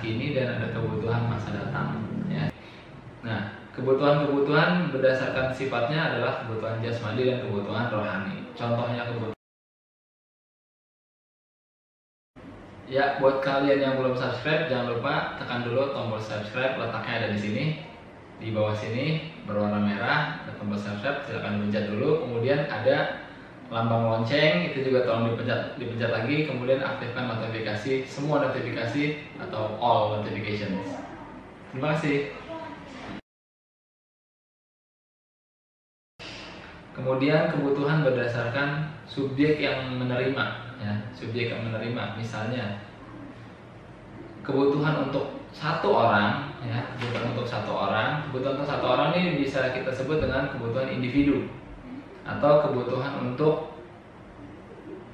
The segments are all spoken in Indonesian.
kini dan ada kebutuhan masa datang. Ya. Nah, kebutuhan-kebutuhan berdasarkan sifatnya adalah kebutuhan jasmani dan kebutuhan rohani. Contohnya kebutuhan. Ya, buat kalian yang belum subscribe, jangan lupa tekan dulu tombol subscribe, letaknya ada di sini, di bawah sini berwarna merah, ada tombol subscribe, silahkan pencet dulu. Kemudian ada lambang lonceng, itu juga tolong dipencet lagi. Kemudian aktifkan notifikasi, semua notifikasi atau all notifications. Terima kasih. Kemudian kebutuhan berdasarkan subjek yang menerima, ya, subjek yang menerima. Misalnya kebutuhan untuk satu orang, ya, kebutuhan untuk satu orang ini bisa kita sebut dengan kebutuhan individu atau kebutuhan untuk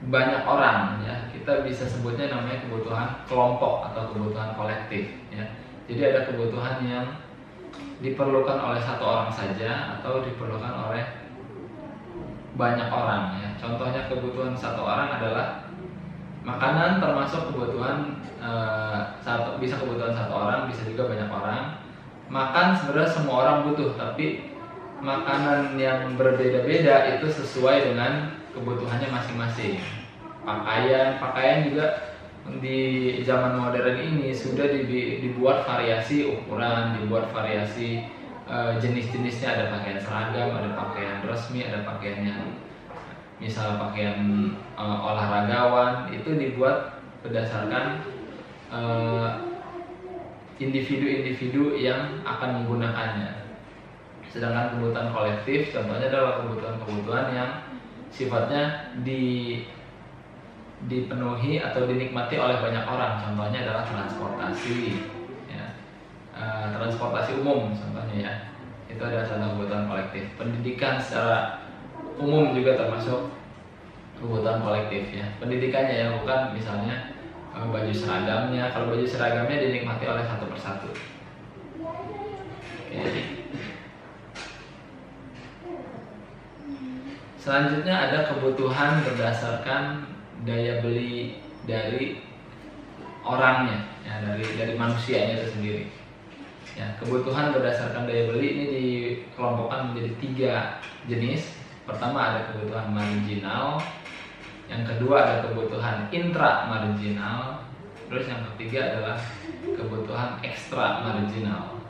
banyak orang, ya, kita bisa sebutnya namanya kebutuhan kelompok atau kebutuhan kolektif, ya. Jadi ada kebutuhan yang diperlukan oleh satu orang saja atau diperlukan oleh banyak orang, ya. Contohnya kebutuhan satu orang adalah makanan, termasuk kebutuhan bisa kebutuhan satu orang, bisa juga banyak orang. Makan sebenarnya semua orang butuh, tapi makanan yang berbeda-beda itu sesuai dengan kebutuhannya masing-masing. Pakaian juga di zaman modern ini sudah dibuat variasi ukuran, dibuat variasi jenis-jenisnya. Ada pakaian seragam, ada pakaian resmi, ada pakaian yang misal pakaian olahragawan. Itu dibuat berdasarkan individu-individu yang akan menggunakannya. Sedangkan kebutuhan kolektif contohnya adalah kebutuhan-kebutuhan yang sifatnya dipenuhi atau dinikmati oleh banyak orang. Contohnya adalah transportasi, ya. Transportasi umum contohnya, ya. Itu adalah contoh kebutuhan kolektif. Pendidikan secara umum juga termasuk kebutuhan kolektif, ya. Pendidikannya, ya, bukan misalnya baju seragamnya. Kalau baju seragamnya dinikmati oleh satu persatu. Oke. Selanjutnya ada kebutuhan berdasarkan daya beli dari orangnya, ya, dari manusianya itu sendiri. Ya, kebutuhan berdasarkan daya beli ini dikelompokkan menjadi 3 jenis. Pertama ada kebutuhan marginal, yang kedua ada kebutuhan intramarginal, terus yang ketiga adalah kebutuhan ekstra marginal.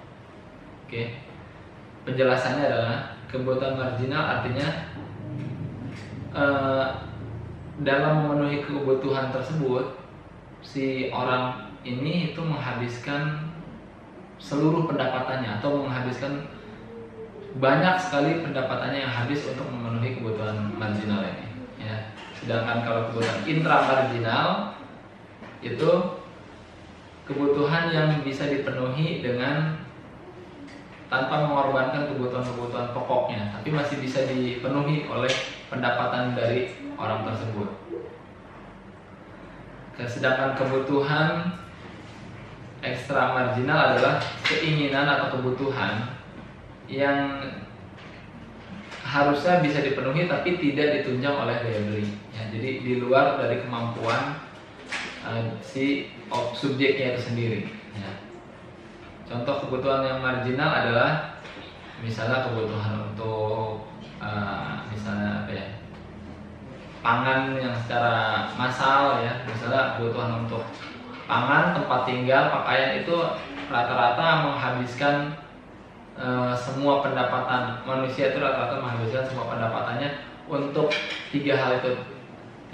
Oke, penjelasannya adalah kebutuhan marginal artinya dalam memenuhi kebutuhan tersebut, si orang ini itu menghabiskan seluruh pendapatannya atau menghabiskan banyak sekali pendapatannya yang habis untuk memenuhi kebutuhan marginal ini, ya. Sedangkan kalau kebutuhan intramarginal itu kebutuhan yang bisa dipenuhi dengan tanpa mengorbankan kebutuhan-kebutuhan pokoknya, tapi masih bisa dipenuhi oleh pendapatan dari orang tersebut. Sedangkan kebutuhan ekstra marginal adalah keinginan atau kebutuhan yang harusnya bisa dipenuhi tapi tidak ditunjang oleh daya beli, ya. Jadi di luar dari kemampuan si subjeknya itu sendiri, ya. Contoh kebutuhan yang marginal adalah misalnya kebutuhan untuk misalnya apa, ya, pangan yang secara massal, ya. Misalnya kebutuhan untuk pangan, tempat tinggal, pakaian, itu rata-rata menghabiskan semua pendapatan manusia. Itu rata-rata menghabiskan semua pendapatannya untuk 3 hal itu.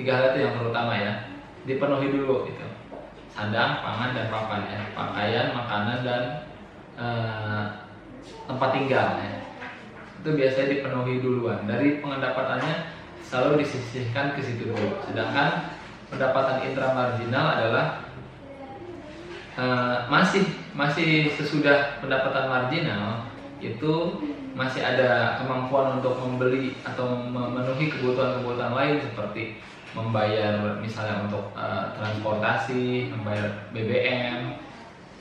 3 hal itu yang terutama, ya, dipenuhi dulu gitu. Sandang, pangan, dan papan, ya. Pakaian, makanan, dan tempat tinggal, ya. Itu biasanya dipenuhi duluan. Dari pendapatannya selalu disisihkan ke situ dulu. Sedangkan pendapatan intramarginal adalah masih sesudah pendapatan marginal itu masih ada kemampuan untuk membeli atau memenuhi kebutuhan-kebutuhan lain seperti membayar misalnya untuk transportasi, membayar BBM,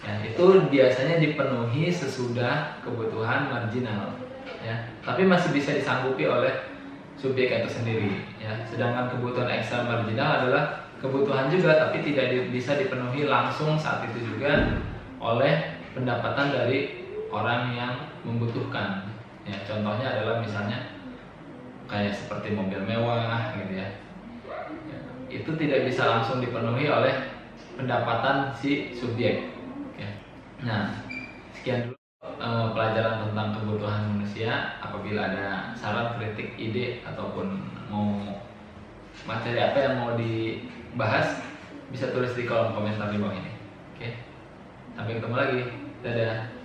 ya. Itu biasanya dipenuhi sesudah kebutuhan marginal, ya. Tapi masih bisa disanggupi oleh subjek itu sendiri, ya. Sedangkan kebutuhan ekstra marginal adalah kebutuhan juga tapi tidak bisa dipenuhi langsung saat itu juga, oleh pendapatan dari orang yang membutuhkan. Ya, contohnya adalah misalnya kayak seperti mobil mewah gitu ya. Itu tidak bisa langsung dipenuhi oleh pendapatan si subjek. Ya. Nah, sekian dulu pelajaran tentang kebutuhan manusia. Apabila ada saran, kritik, ide ataupun mau materi apa yang mau dibahas, bisa tulis di kolom komentar di bawah ini. Oke. Sampai ketemu lagi. Dadah.